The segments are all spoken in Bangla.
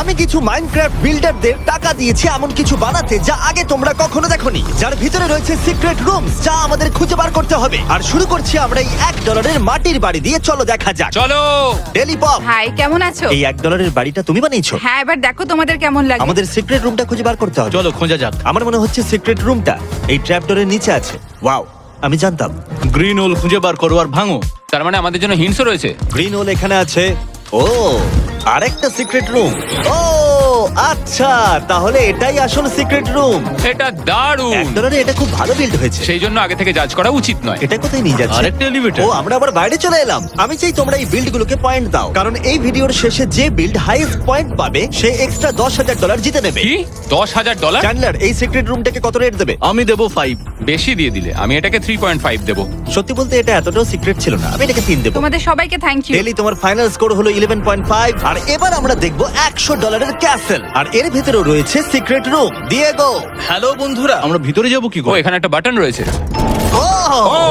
আমি কিছু মাইনক্রাফট বিল্ডারদের টাকা দিয়েছি এমন কিছু বানাতে যা আগে তোমরা কখনো দেখোনি, যার ভিতরে রয়েছে সিক্রেট রুমস যা আমাদের খুঁজে বার করতে হবে। আর শুরু করছি আমরা এই $1 মাটির বাড়ি দিয়ে। চলো দেখা যাক। চলো। ডেলি পপ, হাই, কেমন আছো? এই $1 বাড়িটা তুমি বানিয়েছো? হ্যাঁ, এবার দেখো তোমাদের কেমন লাগে। আমাদের সিক্রেট রুমটা খুঁজে বার করতে হবে। চলো খোঁজা যাক। আমার মনে হচ্ছে সিক্রেট রুমটা এই ট্র্যাপডোরের নিচে আছে। ওয়াও, আমি জানতাম। গ্রিন হোল খুঁজে বার করো আর ভাঙো। তার মানে আমাদের জন্য হিন্টসও রয়েছে। গ্রিন হোল এখানে আছে। ও, আরেকটা সিক্রেট রুম। ও আচ্ছা, তাহলে এটাই আসল সিক্রেট রুম। এটা দারুণ। $1 এটা খুব ভালো বিল্ড হয়েছে। সেই জন্য আগে থেকে জাজ করা উচিত নয়। এটা কোথায় নিয়ে যাচ্ছে? আরেকটা এলিভেটর। ও, আমরা আবার বাইরে চলে এলাম। আমি চাই তোমরা এই বিল্ড গুলোকে পয়েন্ট দাও, কারণ এই ভিডিওর শেষে যে বিল্ড হাইয়েস্ট পয়েন্ট পাবে সে এক্সট্রা $10,000 জিতে নেবে। কি $10,000? চ্যান্ডলার, এই সিক্রেট রুমটাকে কত রেট দেবে? আমি দেবো 5। বেশি দিয়ে দিলে আমি এটাকে 3.5 দেবো। সত্যি বলতে এটা এতটাও সিক্রেট ছিল না, আমি এটাকে 3 দেবো। তোমাদের সবাইকে থ্যাংক ইউ। ডেলি, তোমার ফাইনাল স্কোর হলো 11.5। আর এবার আমরা দেখবো $100 ক্যাসেল, আর এর ভেতরেও রয়েছে সিক্রেট রুম। দিয়েগো, হ্যালো বন্ধুরা, আমরা ভিতরে যাব কি ও, করে? এখানে একটা বাটন রয়েছে। ও ও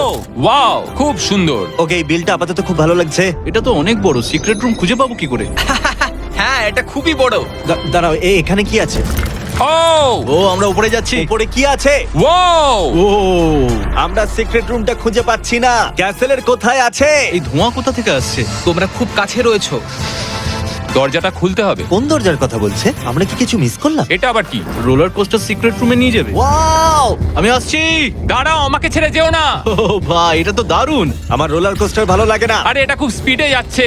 ওয়াও, খুব সুন্দর। ওকে, এই বিলটা আপাতত খুব ভালো লাগছে। এটা তো অনেক বড়। সিক্রেট রুম খুঁজে পাবো কি করে? হ্যাঁ, এটা খুবই বড়। দাঁড়াও, এখানে কি আছে? ও আমরা উপরে যাচ্ছি। উপরে কি আছে? ওয়াও, ও, আমরা সিক্রেট রুমটা খুঁজে পাচ্ছি না। ক্যাসেলের কোথায় আছে? এই ধোঁয়া কোথা থেকে আসছে? তোমরা খুব কাছে রয়েছো। দরজাটা খুলতে হবে। কোন দরজার কথা বলছে? আমরা কি কিছু মিস করলাম? এটা আবার কি? রোলার কোস্টার সিক্রেট রুমে নিয়ে যাবে। ওয়াও, আমি আসছি। দাঁড়াও, আমাকে ছেড়ে যেও না। ও ভাই, এটা তো দারুণ। আমার রোলার কোস্টার ভালো লাগে না। আরে এটা খুব স্পিডে যাচ্ছে।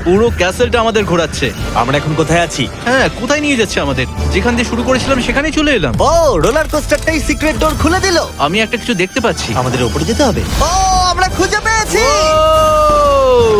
পুরো ক্যাসেলটা আমাদের ঘোরাচ্ছে। আমরা এখন কোথায় আছি? হ্যাঁ, কোথায় নিয়ে যাচ্ছে আমাদের? যেখান দিয়ে শুরু করেছিলাম সেখানেই চলে এলাম। ও, রোলার কোস্টারটাই সিক্রেট ডোর খুলে দিল। আমি একটা কিছু দেখতে পাচ্ছি। আমাদের উপরে যেতে হবে। ও, আমরা খুঁজে পেয়েছি।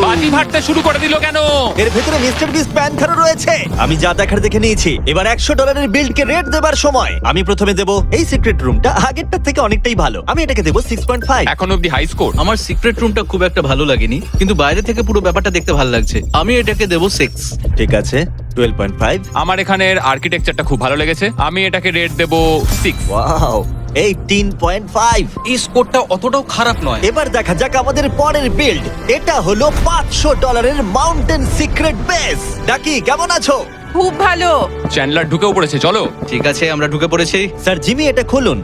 বাজি ফাটতে শুরু করে দিল কেন? এর ভেতরে মিস্টার বিস্ট প্যান্থারও রয়েছে। আমি যা দেখার দেখে নিয়েছি। এবার $100 বিল্ডকে রেট দেবার সময়। আমি প্রথমে দেব এই সিক্রেট রুমটা আগেরটার থেকে অনেকটাই ভালো। আমি এটাকে দেব 6.5। এখন অব্দি হাই স্কোর। আমার সিক্রেট রুমটা খুব একটা ভালো লাগেনি, কিন্তু বাইরে থেকে পুরো ব্যাপারটা দেখতে ভালো লাগছে। আমি এটাকে দেবো 6। ঠিক আছে, 12.5। আমার এখানের আর্কিটেকচারটা খুব ভালো লেগেছে। আমি এটাকে রেট দেবো 6। ওয়াও, 18.5। এই স্কোরটা অতটাও খারাপ নয়। এবার দেখা যাক আমাদের পরের বিল্ড। এটা হলো $500 মাউন্টেন সিক্রেট বেস। ডাকি, কেমন আছো? খুব ভালো। চ্যান্ডলার ঢুকেও পড়েছে, চলো। ঠিক আছে, আমরা ঢুকে পড়েছি। স্যার জিমি, এটা খুলুন।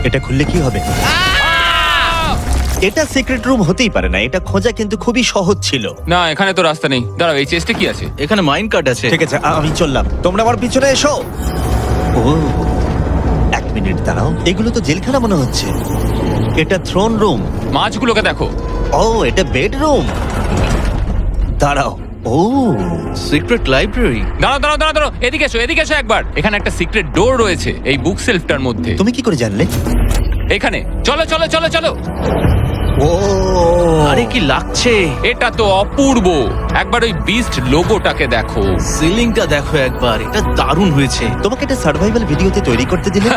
এটা খুললে কি হবে? এটা সিক্রেট রুম হতেই পারে না। এটা খোঁজা কিন্তু খুবই সহজ ছিল। না, এখানে তো রাস্তা নেই। দাঁড়াও, এই চেস্টে কি আছে? এখানে মাইন কার্ড আছে। ঠিক আছে, আমি চললাম। তোমরা আমার পিছনে এসো। ও, 1 মিনিট দাঁড়াও, এগুলো তো জেলখানা মনে হচ্ছে। এটা থ্রোন রুম। মাছগুলোকে দেখো। ও, এটা বেডরুম। দাঁড়াও, ও সিক্রেট লাইব্রেরি। দাঁড়াও দাঁড়াও দাঁড়াও দাঁড়াও, এদিকে এসো, এদিকে এসো একবার। এখানে একটা সিক্রেট ডোর রয়েছে এই বুক সেলফটার মধ্যে। তুমি কি করে জানলে? এখানে চলো চলো চলো চলো। ও, আরে কি লাগছে! এটা তো অপূর্ব। একবার ওই বিস্ট লোগোটাকে দেখো। সিলিংটা দেখো একবার, এটা দারুণ হয়েছে। তোমাকে এটা সার্ভাইভাল ভিডিওতে তৈরি করতে দিলে?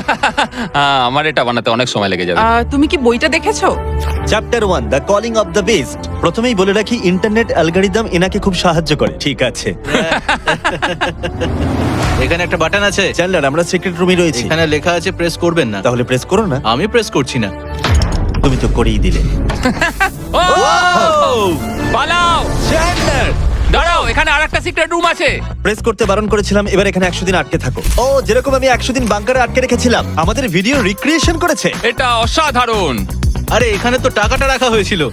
আমার এটা বানাতে অনেক সময় লেগে যাবে। তুমি কি বইটা দেখেছো? Chapter 1, the calling of the beast. প্রথমেই বলে রাখি, ইন্টারনেট অ্যালগরিদম এনাকে খুব সাহায্য করে। ঠিক আছে, এখানে একটা বাটন আছে। চ্যান্ডলার, আমরা সিক্রেট রুমে রয়েছি। এখানে লেখা আছে প্রেস করবেন না। তাহলে প্রেস করো না। আমি প্রেস করছি না। তুমি তো করেই দিলে। ও পালাও। চ্যান্ডলার, দাঁড়াও, এখানে আরেকটা সিক্রেট রুম আছে। প্রেস করতে বারণ করেছিলাম, এবার এখানে 100 দিন আটকে থাকো। ও, যেরকম আমি 100 দিন বাংকারে আটকে রেখেছিলাম। আমাদের ভিডিও রিক্রিয়েশন করেছে। এটা অসাধারণ। আরে এখানে তো টাকাটা রাখা হয়েছিল।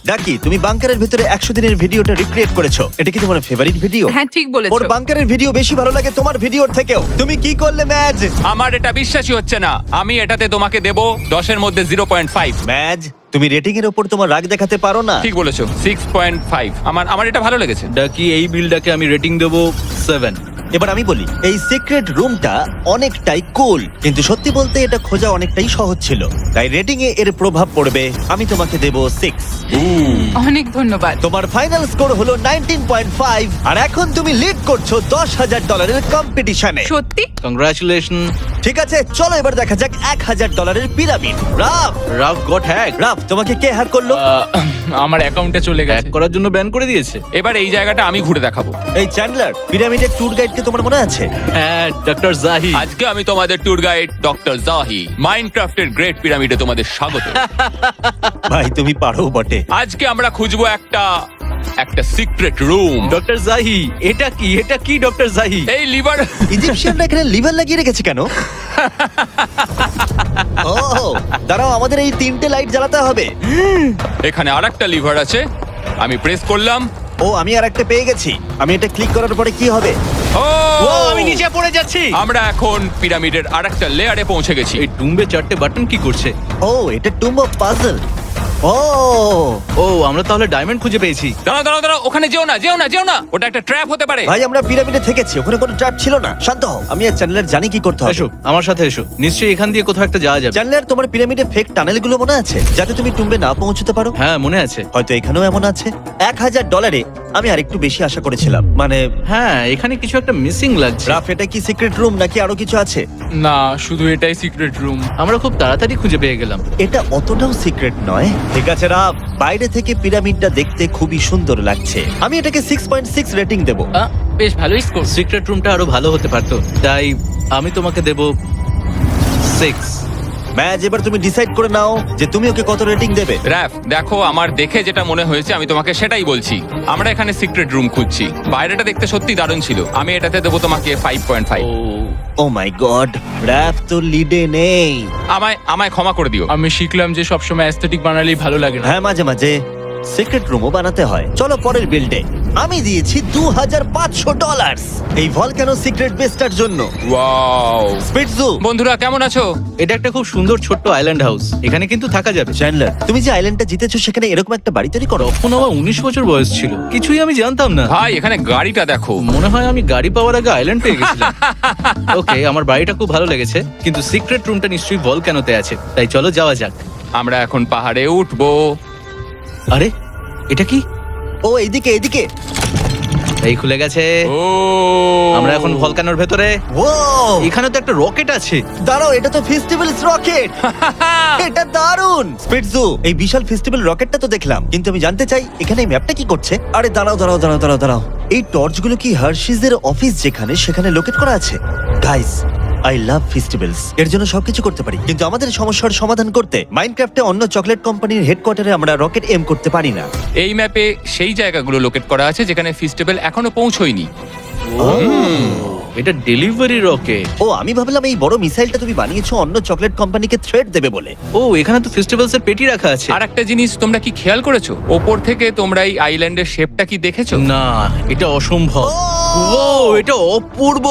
ডাকি, তুমি বাংকারের ভিতরে 100 দিনের ভিডিওটা রিক্রিয়েট করেছো। এটা কি তোমার ফেভারিট ভিডিও? হ্যাঁ, ঠিক বলেছো। ওর বাংকারের ভিডিও বেশি ভালো লাগে তোমার ভিডিওর থেকেও। তুমি কি করলে ম্যাজ? আমার এটা বিশ্বাসই হচ্ছে না। আমি এটাতে তোমাকে দেব 10-এর মধ্যে 0.5। ম্যাজ, তুমি রেটিং এর উপর তোমার রাগ দেখাতে পারো না। ঠিক বলেছো, 6.5। আমার এটা ভালো লেগেছে। ডাকি, এই বিলটাকে আমি রেটিং দেবো 7। এবার আমি বলি, এই সিক্রেট রুমটা অনেকটাই কুল, কিন্তু সত্যি বলতে এটা খোঁজা অনেকটাই সহজ ছিল, তাই রেটিং এ এর প্রভাব পড়বে। আমি তোমাকে দেব 6। অনেক ধন্যবাদ। তোমার ফাইনাল স্কোর হলো 19.5, আর এখন তুমি লিড করছো $10,000 কম্পিটিশনে। সত্যি? কংগ্রাচুলেশন। ঠিক আছে, চলো এবার দেখা যাক $1,000 pyramid. Rough goat hack. Rough, তোমাকে কে হ্যাক করলো? আমার অ্যাকাউন্টে চলে হ্যাক গেছে। করার জন্য ব্যান করে দিয়েছে। এবার এই জায়গাটা আমি ঘুরে দেখাবো। এই চ্যান্ডলার, পিরামিডের ট্যুর গাইড কে তোমার মনে আছে? হ্যাঁ, ডক্টর জাহি। আজকে আমি তোমাদের tour guide doctor Zahi. মাইনক্রাফটের great পিরামিডে তোমাদের স্বাগত। ভাই, তুমি পারো বটে। আজকে আমরা খুঁজবো একটা একটা সিক্রেট রুম। ডক্টর জাহি, এটা কি ডক্টর জাহি? এই লিভার। ইজিপশিয়ানরা এখানে লিভার লাগিয়ে রেখেছে কেন? ও দাঁড়াও, আমাদের এই 3টে লাইট জ্বালাতে হবে। এখানে আরেকটা লিভার আছে, আমি প্রেস করলাম। ও আমি আর একটা পেয়ে গেছি। আমি এটা ক্লিক করার পরে কি হবে? ও ও আমি নিচে পড়ে যাচ্ছি। আমরা এখন পিরামিডের আরেকটা লেয়ারে পৌঁছে গেছি। এই টুম্বে 4টে বাটন কি করছে? ও এটা টুম্ব অফ পাজল। ও ও আমরা তাহলে ডায়মন্ড খুঁজে পেয়েছি। দাঁড়াও, ওখানে যেও না, ওটা একটা ট্র্যাপ হতে পারে। ভাই আমরা পিরামিডে থেকেছি, ওখানে কোনো ট্র্যাপ ছিল না। শান্ত হও, আমি আর চ্যানেলার জানি কি করতে হবে। এসো আমার সাথে এসো, নিশ্চয়ই এখান দিয়ে কোথাও একটা যাওয়া যাবে। চ্যানেলার, তোমার পিরামিডে ফেক টানেলগুলো মনে আছে, যাতে তুমি টুম্বে না পৌঁছতে পারো? হ্যাঁ মনে আছে। হয়তো এখানেও এমন আছে। $1000 আমি আরেকটু বেশি আশা করেছিলাম। মানে হ্যাঁ এখানে কিছু একটা মিসিং লাগছে। রাফ, এটা কি সিক্রেট রুম নাকি আরো কিছু আছে? না, শুধু এটাই সিক্রেট রুম। আমরা খুব তাড়াতাড়ি খুঁজে পেয়ে গেলাম। এটা অতটাও সিক্রেট নয়। ঠিক আছে রাফ, বাইরে থেকে পিরামিডটা দেখতে খুবই সুন্দর লাগছে। আমি এটাকে 6.6 রেটিং দেব। বেশ ভালোই স্কোর। সিক্রেট রুমটা আরো ভালো হতে পারতো, তাই আমি তোমাকে দেব 6। ম্যাজ, এবার তুমি ডিসাইড করে নাও যে তুমি ওকে কত রেটিং দেবে। র্যাফ, দেখো আমার দেখে যেটা মনে হয়েছে আমি তোমাকে সেটাই বলছি। আমরা এখানে সিক্রেট রুম খুঁজছি, বাইরেটা দেখতে সত্যি দারুণ ছিল। আমি এটাতে দেবো তোমাকে 5.5। ও মাই গড, র্যাফ তো লিডে নেই। আমায় ক্ষমা করে দিও। আমি শিখলাম যে সবসময় অ্যাস্থেটিক বানালেই ভালো লাগে না। হ্যাঁ, মাঝে মাঝে সিক্রেট রুমও বানাতে হয়। চলো পরের বিল্ডে। আমি দিয়েছি $2500 এই ভলকানো সিক্রেট বেসটার জন্য। ওয়াও। স্পিটজু, বন্ধুরা কেমন আছো? এটা একটা খুব সুন্দর ছোট্ট আইল্যান্ড হাউস, এখানে কিন্তু থাকা যাবে। চ্যান্ডলার, তুমি যে আইল্যান্ডটা জিতেছো সেখানে এরকম একটা বাড়ি তৈরি করো। তখন আমার 19 বছর বয়স ছিল, কিছুই আমি জানতাম না। ভাই এখানে গাড়িটা দেখো। মনে হয় আমি গাড়ি পাওয়ার আগে আইল্যান্ড পেয়ে গেছিলাম। ওকে, আমার বাড়িটা খুব ভালো লেগেছে, কিন্তু সিক্রেট রুমটা নিশ্চয়ই ভলক্যানোতে আছে, তাই চলো যাওয়া যাক। আমরা এখন পাহাড়ে উঠবো। আরে এটা কি? ও এইদিকে এইদিকে। এই খুলে গেছে। ও আমরা এখন ভলক্যানোর ভেতরে। ও এখানে তো একটা রকেট আছে। দাঁড়াও, এটা তো ফেস্টিভ্যালস রকেট। এটা দারুণ। স্পিটজু, এই বিশাল ফেস্টিভ্যাল রকেটটা তো দেখলাম, কিন্তু আমি জানতে চাই এখানে এই ম্যাপটা কি করছে। আরে দাঁড়াও দাঁড়াও দাঁড়াও দাঁড়াও দাঁড়াও, এই টর্চগুলো কি হার্শিজের অফিস যেখানে সেখানে লোকেট করা আছে? গাইস, আই লাভ ফেস্টিভ্যালস, এর জন্য সবকিছু করতে পারি, কিন্তু আমাদের সমস্যার সমাধান করতে মাইনক্রাফটে অন্য চকলেট কোম্পানির হেডকোয়ার্টারে আমরা রকেট এম করতে পারি না। এই ম্যাপে সেই জায়গাগুলো লোকেট করা আছে যেখানে ফেস্টিভ্যাল এখনো পৌঁছয়নি। এটা ডেলিভারি রকেট। ও আমি ভাবলাম এই বড় মিসাইলটা তুমি বানিয়েছো অন্য চকলেট কোম্পানিকে থ্রেট দেবে বলে। ও এখানে তো ফেস্টিভ্যালস এর পেটি রাখা আছে। আর একটা জিনিস তোমরা কি খেয়াল করেছো, ওপর থেকে তোমরা এই আইল্যান্ডের শেপটা কি দেখেছো? না, এটা অসম্ভব। ও এটা অপূর্ব,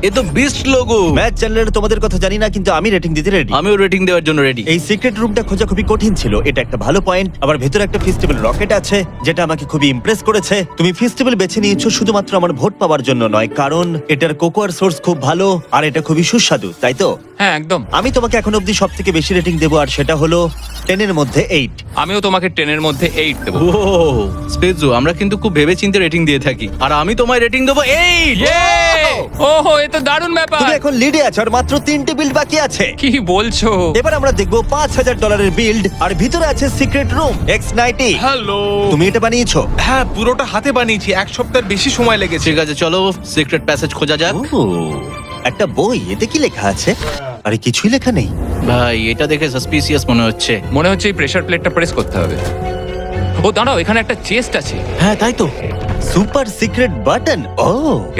এ তো বিস্ট লোগো। ম্যাচ চ্যানেলের তোমাদের কথা জানি না, কিন্তু আমি রেটিং দিতে রেডি। আমিও রেটিং দেওয়ার জন্য রেডি। এই সিক্রেট রুমটা খোঁজা খুবই কঠিন ছিল, এটা একটা ভালো পয়েন্ট। আবার ভেতরে একটা ফেস্টিভ্যাল রকেট আছে যেটা আমাকে খুবই ইমপ্রেস করেছে। তুমি ফেস্টিভ্যাল বেছে নিয়েছো শুধুমাত্র আমার ভোট পাওয়ার জন্য নয়, কারণ এটার কোকোয়ার সোর্স খুব ভালো আর এটা খুবই সুস্বাদু, তাই তো? হ্যাঁ একদম। আমি তোমাকে এখন অব্দি সব থেকে বেশি রেটিং দেবো, আর সেটা হলো 10 এর মধ্যে 8। আমিও তোমাকে 10 এর মধ্যে 8 দেবো। ও স্পেজু, আমরা কিন্তু খুব ভেবেচিন্তে রেটিং দিয়ে থাকি, আর আমি তোমায় রেটিং দেবো 8। ওহো, এ তো দারুণ ব্যাপার। তুমি এখন লিডে আছো আর মাত্র 3টে বিল্ড বাকি আছে। কি বলছো? এবার আমরা দেখবো $5000 বিল্ড, আর ভিতরে আছে সিক্রেট রুম X90। হ্যালো। তুমি এটা বানিয়েছো? হ্যাঁ, পুরোটা হাতে বানিয়েছি, 1 সপ্তাহের বেশি সময় লেগেছে। ঠিক আছে, চলো সিক্রেট প্যাসেজ খোঁজা যাক। ও, একটা বই, এতে কি লেখা আছে? আরে কিছুই লেখা নেই। ভাই এটা দেখে সাসপিসিয়াস মনে হচ্ছে। মনে হচ্ছে এই প্রেসার প্লেটটা প্রেস করতে হবে। ও দাঁড়াও, এখানে একটা চেস্ট আছে। হ্যাঁ তাই তো। Super secret button. ও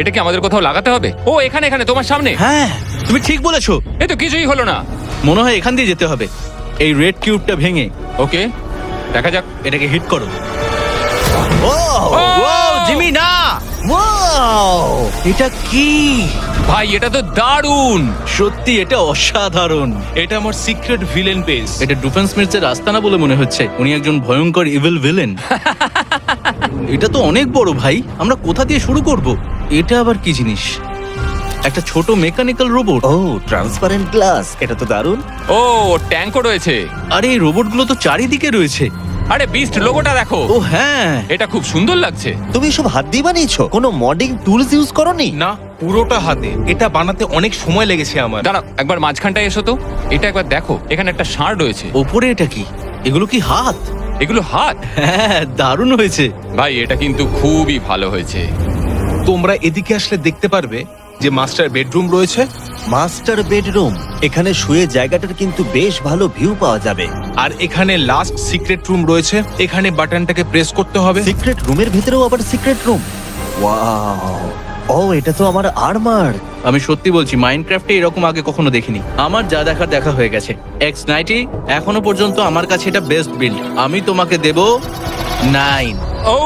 এটা কি আমাদের কোথাও লাগাতে হবে? ও এখানে এখানে তোমার সামনে। হ্যাঁ তুমি ঠিক বলেছো, এ তো কিছুই হলো না। মনে হয় এখান দিয়ে যেতে হবে। এই রেড কিউবটা ভেঙে ওকে, দেখা যাক। এটাকে হিট করো। ও ও জিমি না, ওয়াও, এটা কি? ভাই এটা তো দারুণ। সত্যি এটা অসাধারণ। এটা আমার সিক্রেট ভিলেন বেস। এটা ডুফেন্স মির্সের আস্তানা বলে মনে হচ্ছে, উনি একজন ভয়ঙ্কর ইভিল ভিলেন। এটা তো অনেক বড় ভাই, আমরা কোথা দিয়ে শুরু করব? এটা আবার কি জিনিস? একটা ছোট মেকানিক্যাল রোবট। ও ট্রান্সপারেন্ট গ্লাস, এটা তো দারুণ। ও ট্যাঙ্কও রয়েছে। আরে এই রোবটগুলো তো চারিদিকে রয়েছে। আরে বিস্ট লোগোটা দেখো। ও হ্যাঁ, এটা খুব সুন্দর লাগছে। তুমি সব হাত দিয়ে বানিয়েছো? কোনো মডিং টুলস ইউজ করোনি? না, পুরোটা হাতে। এটা বানাতে অনেক সময় লেগেছে আমার। দাঁড়াও, একবার মাঝখানটায় এসো তো। এটা একবার দেখো, এখানে একটা ষাঁড় রয়েছে। ওপরে এটা কি? এগুলো কি হাত? এগুলো হাত। হ্যাঁ দারুণ হয়েছে ভাই এটা কিন্তু খুবই ভালো হয়েছে। তোমরা এদিকে আসলে দেখতে পারবে যে মাস্টার বেডরুম রয়েছে, মাস্টার বেডরুম। এখানে শুয়ে জায়গাটার কিন্তু বেশ ভালো ভিউ পাওয়া যাবে। আর এখানে লাস্ট সিক্রেট রুম রয়েছে, এখানে বাটনটাকে প্রেস করতে হবে। সিক্রেট রুমের ভিতরেও আবার সিক্রেট রুম। ওয়াও, ও এটা তো আমার আর্মার। আমি সত্যি বলছি, মাইনক্রাফটে এরকম আগে কখনো দেখিনি। আমার যা দেখার দেখা হয়ে গেছে। X90 এখনো পর্যন্ত আমার কাছে এটা বেস্ট বিল্ড। আমি তোমাকে দেব 9। ও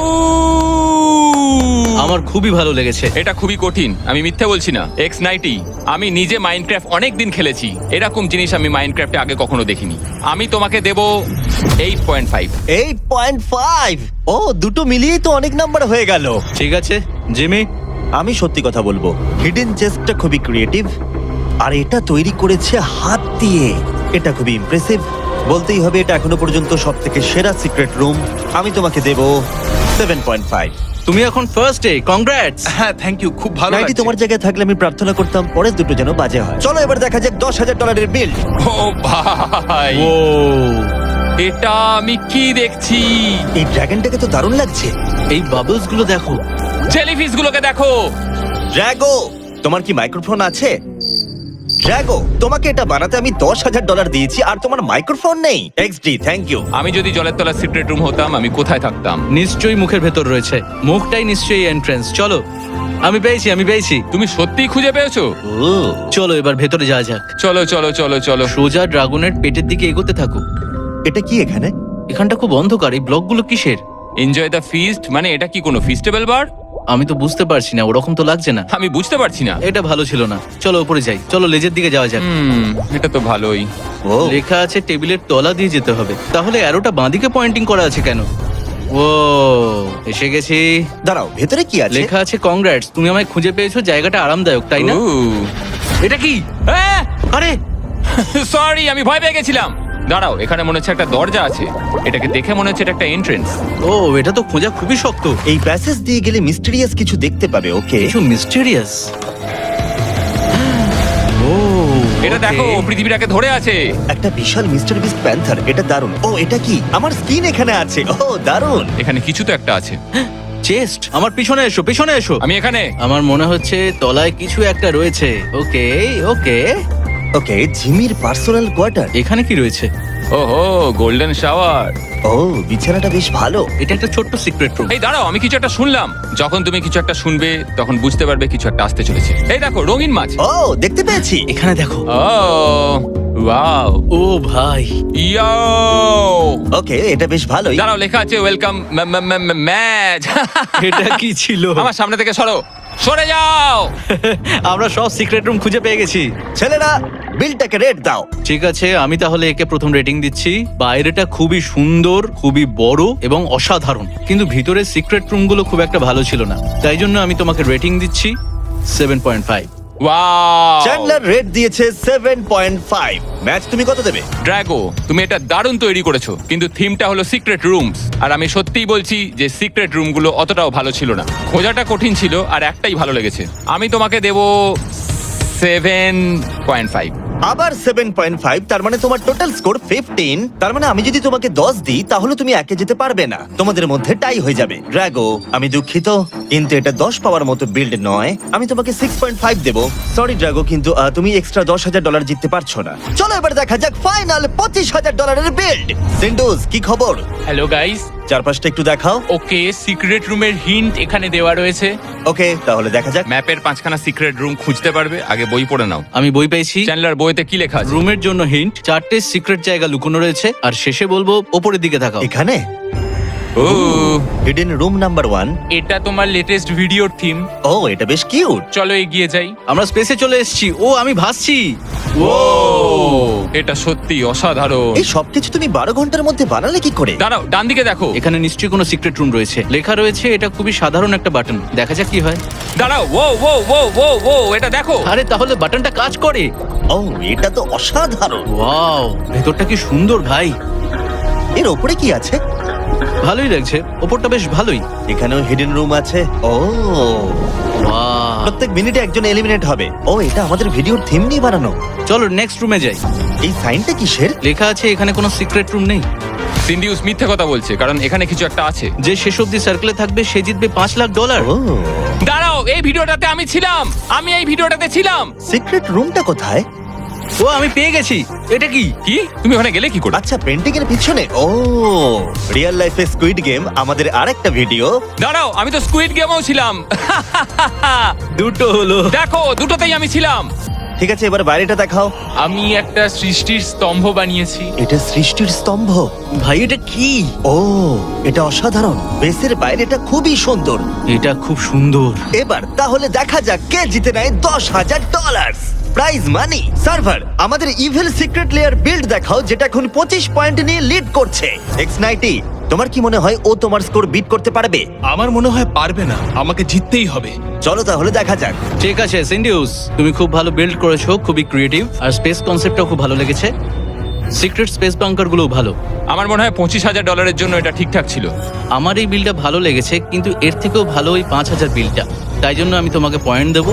আমার খুবই ভালো লেগেছে। এটা খুবই কঠিন, আমি মিথ্যে বলছি না। X90 আমি নিজে মাইনক্রাফট অনেক দিন খেলেছি, এরকম জিনিস আমি মাইনক্রাফটে আগে কখনো দেখিনি। আমি তোমাকে দেব 8.5। 8.5। ও দুটো মিলিয়েই তো অনেক নাম্বার হয়ে গেল। ঠিক আছে জিমি, আমি সত্যি কথা বলবো, হিডেন চেস্টটা খুবই ক্রিয়েটিভ, আর এটা তৈরি করেছে হাত দিয়ে। এটা খুবই ইমপ্রেসিভ, বলতেই হবে এটা এখনো পর্যন্ত সবথেকে সেরা সিক্রেট রুম। আমি তোমাকে দেব 7.5। তুমি এখন ফার্স্টে, কংগ্রাটস। হ্যাঁ থ্যাংক ইউ, খুব ভালো নাইটি লাগছে। তোমার জায়গায় থাকলে আমি প্রার্থনা করতাম পরের দুটো যেন বাজে হয়। চলো এবার দেখা যাক $10,000 বিল। ও ভাই, ও এটা আমি কি দেখছি? এই ড্রাগনটাকে তো দারুণ লাগছে। এই বাবলস গুলো দেখো। জেলিফিশ গুলোকে দেখো। ড্রাগো, তোমার কি মাইক্রোফোন আছে? ড্রাগো, তোমাকে এটা বানাতে আমি $10,000 দিয়েছি আর তোমার মাইক্রোফোন নেই। XD, thank you. আমি যদি জলের তলার সিক্রেট রুম হতাম, আমি কোথায় থাকতাম? নিশ্চয়ই মুখের ভেতর রয়েছে। মুখটাই নিশ্চয়ই এন্ট্রান্স। চলো, আমি পেয়েছি। তুমি সত্যিই খুঁজে পেয়েছো? ও, চলো এবার ভেতরে যাওয়া যাক। চলো চলো চলো চলো। সোজা ড্রাগনের পেটের দিকে এগোতে থাকো। এটা কি এখানে? এখানটা খুব অন্ধকার। এই ব্লকগুলো কিসের? এনজয় দ্য ফিস্ট মানে এটা কি কোনো ফিস্টেবল বার? আমি তো বুঝতে পারছি না, ওরকম তো লাগছে না। আমি বুঝতে পারছি না। এটা ভালো ছিল না। চলো উপরে যাই। চলো লেজের দিকে যাওয়া যাক। এটা তো ভালোই। ও, লেখা আছে টেবিলের তলা দিয়ে যেতে হবে। তাহলে অ্যারোটা বাঁদিকে পয়েন্টিং করা আছে কেন? ও, এসে গেছি। দাঁড়াও, ভেতরে কি আছে? লেখা আছে কংগ্রাটস, তুমি আমায় খুঁজে পেয়েছো। জায়গাটা আরামদায়ক, তাই না? এটা কি? আরে সরি, আমি ভয় পেয়ে গেছিলাম। দাঁড়াও, এখানে মনে হচ্ছে একটা দরজা আছে। এটাকে দেখে মনে হচ্ছে এটা একটা এন্ট্রেন্স। ও, এটা তো খোঁজা খুবই শক্ত। এই প্যাসেজ দিয়ে গেলে মিস্টেরিয়াস কিছু দেখতে পাবে। ওকে, কিছু মিস্টেরিয়াস। ও, এটা দেখো, পৃথিবীটাকে ধরে আছে। একটা বিশাল মিস্টার বিস্ট প্যান্থার। এটা দারুণ। ও, এটা কি? আমার স্কিন এখানে আছে। ও দারুণ। এখানে কিছু তো একটা আছে। চেস্ট। আমার পিছনে এসো, পিছনে এসো। আমি এখানে। আমার মনে হচ্ছে তলায় কিছু একটা রয়েছে। ওকে ওকে। ওকে, জিমির পার্সোনাল কোয়ার্টার। এখানে কি রয়েছে? ওহো, গোল্ডেন শাওয়ার। ও, বিছানাটা বেশ ভালো। এটা একটা ছোট্ট সিক্রেট রুম। এই দাঁড়াও, আমি কিছু একটা শুনলাম। যখন তুমি কিছু একটা শুনবে তখন বুঝতে পারবে কিছু একটা আসতে চলেছে। এই দেখো, রঙিন মাছ। ও, দেখতে পেয়েছি। এখানে দেখো। ও ওয়াও। ও ভাই, ইয়ো। ওকে, এটা বেশ ভালোই। দাঁড়াও, লেখা আছে ওয়েলকাম ম্যাচ। এটা কি ছিল? আমার সামনে থেকে সরে যাও। আমরা সব সিক্রেট রুম খুঁজে পেয়ে গেছি। ছেলেরা, বিলটাকে রেট দাও। ঠিক আছে, আমি তাহলে একে প্রথম রেটিং দিচ্ছি। বাইরেটা খুবই সুন্দর, খুবই বড় এবং অসাধারণ, কিন্তু ভিতরের সিক্রেট রুমগুলো খুব একটা ভালো ছিল না। তাই জন্য আমি তোমাকে রেটিং দিচ্ছি 7.5। ওয়াও। চ্যান্ডলার রেট দিয়েছে 7.5। ম্যাচ, তুমি কত দেবে? ড্রাগো, তুমি এটা দারুণ তৈরি করেছো, কিন্তু থিমটা হলো সিক্রেট রুমস, আর আমি সত্যিই বলছি যে সিক্রেট রুমগুলো অতটাও ভালো ছিল না। খোঁজাটা কঠিন ছিল, আর একটাই ভালো লেগেছে। আমি তোমাকে দেব 7.5। আবার 7.5, তার মানে তোমার টোটাল স্কোর 15। তার মানে আমি যদি তোমাকে 10 দিই তাহলে তুমি একে যেতে পারবে না, তোমাদের মধ্যে টাই হয়ে যাবে। ড্রাগো, আমি দুঃখিত, কিন্তু এটা 10 পাওয়ার মতো বিল্ড নয়। আমি তোমাকে 6.5 দেবো। সরি ড্রাগো, কিন্তু তুমি এক্সট্রা $10,000 জিততে পারছো না। চলো এবার দেখা যাক ফাইনাল $25,000 বিল্ড। সিন্ডুস, কি খবর? Hello guys. চারপাশটা একটু দেখাও। ওকে, সিক্রেট রুমের হিন্ট এখানে দেওয়া রয়েছে। ওকে, তাহলে দেখা যাক। ম্যাপের 5খানা সিক্রেট রুম খুঁজতে পারবে, আগে বই পড়ে নাও। আমি বই পেয়েছি। চ্যান্ডলার, বইতে কি লেখা আছে? রুমের জন্য হিন্ট, 4টে সিক্রেট জায়গা লুকোনো রয়েছে, আর শেষে বলবো ওপরের দিকে তাকাও। এখানে ও, হিডেন রুম নাম্বার 1। এটা তোমার লেটেস্ট ভিডিওর থিম। ও, এটা বেশ কিউট। চলো এগিয়ে যাই। আমরা স্পেসে চলে এসেছি। ও, আমি ভাসছি। ও, এটা সত্যি অসাধারণ। এই সবকিছু তুমি 12 ঘন্টার মধ্যে বানালে কি করে? দাঁড়াও, ডান দিকে দেখো। এখানে নিশ্চয়ই কোনো সিক্রেট রুম রয়েছে। লেখা রয়েছে এটা খুবই সাধারণ একটা বাটন। দেখা যাক কি হয়। দাঁড়াও, ও ও ও ও ও, এটা দেখো। আরে তাহলে বাটনটা কাজ করে। ও, এটা তো অসাধারণ। ওয়াও, ভেতরটা কি সুন্দর ভাই। এর ওপরে কি আছে? ভালোই লাগছে, ওপরটা বেশ ভালোই। এখানেও হিডেন রুম আছে। ও, ওয়াও। প্রত্যেক মিনিটে একজন এলিমিনেট হবে। ও, এটা আমাদের ভিডিওর থিম নিয়ে বানানো। চলো নেক্সট রুমে যাই। এই সাইনটা কিসের? লেখা আছে এখানে কোনো সিক্রেট রুম নেই। সিন্ডিউস মিথ্যে কথা বলছে, কারণ এখানে কিছু একটা আছে। যে শেষ অব্দি সার্কেলে থাকবে সে জিতবে $5 লাখ। ও, দাঁড়াও, এই ভিডিওটাতে আমি ছিলাম, আমি এই ভিডিওটাতে ছিলাম। সিক্রেট রুমটা কোথায়? ও আমি পেয়ে গেছি। এটা কি? কি তুমি ওখানে গেলে কি করে? আচ্ছা, পেন্টিং এর পিছনে। ও, রিয়েল লাইফে স্কুইড গেম আমাদের আরেকটা ভিডিও। দাঁড়াও, আমি তো স্কুইড গেমেও ছিলাম। দুটো হলো। দেখো, দুটোতেই আমি ছিলাম। ঠিক আছে, এবার বাইরেটা দেখাও। আমি একটা সৃষ্টির স্তম্ভ বানিয়েছি। এটা সৃষ্টির স্তম্ভ। ভাই এটা কি? ও, এটা অসাধারণ। বেসের বাইরেটা খুবই সুন্দর। এটা খুব সুন্দর। এবার তাহলে দেখা যাক কে জিতে নেয় $10,000 প্রাইজ মানি। সার্ভার, আমাদের ইভিল সিক্রেট লেয়ার বিল্ড দেখাও, যেটা এখন 25 পয়েন্ট নিয়ে লিড করছে। X90, তোমার কি মনে হয় ও তোমার স্কোর বিট করতে পারবে? আমার মনে হয় পারবে না, আমাকে জিততেই হবে। চলো তাহলে দেখা যাক। ঠিক আছে সিন্ডিউস, তুমি খুব ভালো বিল্ড করেছো, খুবই ক্রিয়েটিভ, আর স্পেস কনসেপ্টটাও খুব ভালো লেগেছে। সিক্রেট স্পেস বাঙ্কার গুলোও ভালো। আমার মনে হয় $25,000 জন্য এটা ঠিকঠাক ছিল। আমার এই বিলটা ভালো লেগেছে, কিন্তু এর থেকেও ভালো ওই 5,000 বিলটা। তাই জন্য আমি তোমাকে পয়েন্ট দেবো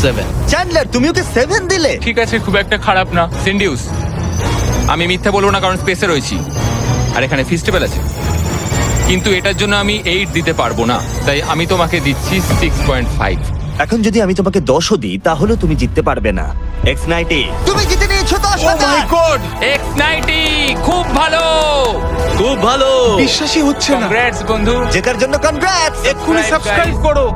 7। চ্যান্ডলার, তুমি ওকে 7 দিলে? ঠিক আছে, খুব একটা খারাপ না। সিন্ডিউস, আমি মিথ্যা বলবো না, কারণ স্পেসে রয়েছি আর এখানে ফেস্টিভ্যাল আছে। কিন্তু এটার জন্য আমি 8 দিতে পারবো না, তাই আমি তোমাকে দিচ্ছি 6.5। এখন যদি আমি তোমাকে 10ও দিই, তাহলে তুমি জিততে পারবে না। X90, তুমি জিতে নিয়েছো ও মাই 10,000। গড, X90 খুব ভালো। খুব ভালো। বিশ্বাসই হচ্ছে না। কংগ্রেটস বন্ধু। জেতার জন্য কনগ্রাটস। এক্ষুনি Subscribe, সাবস্ক্রাইব guys. করো।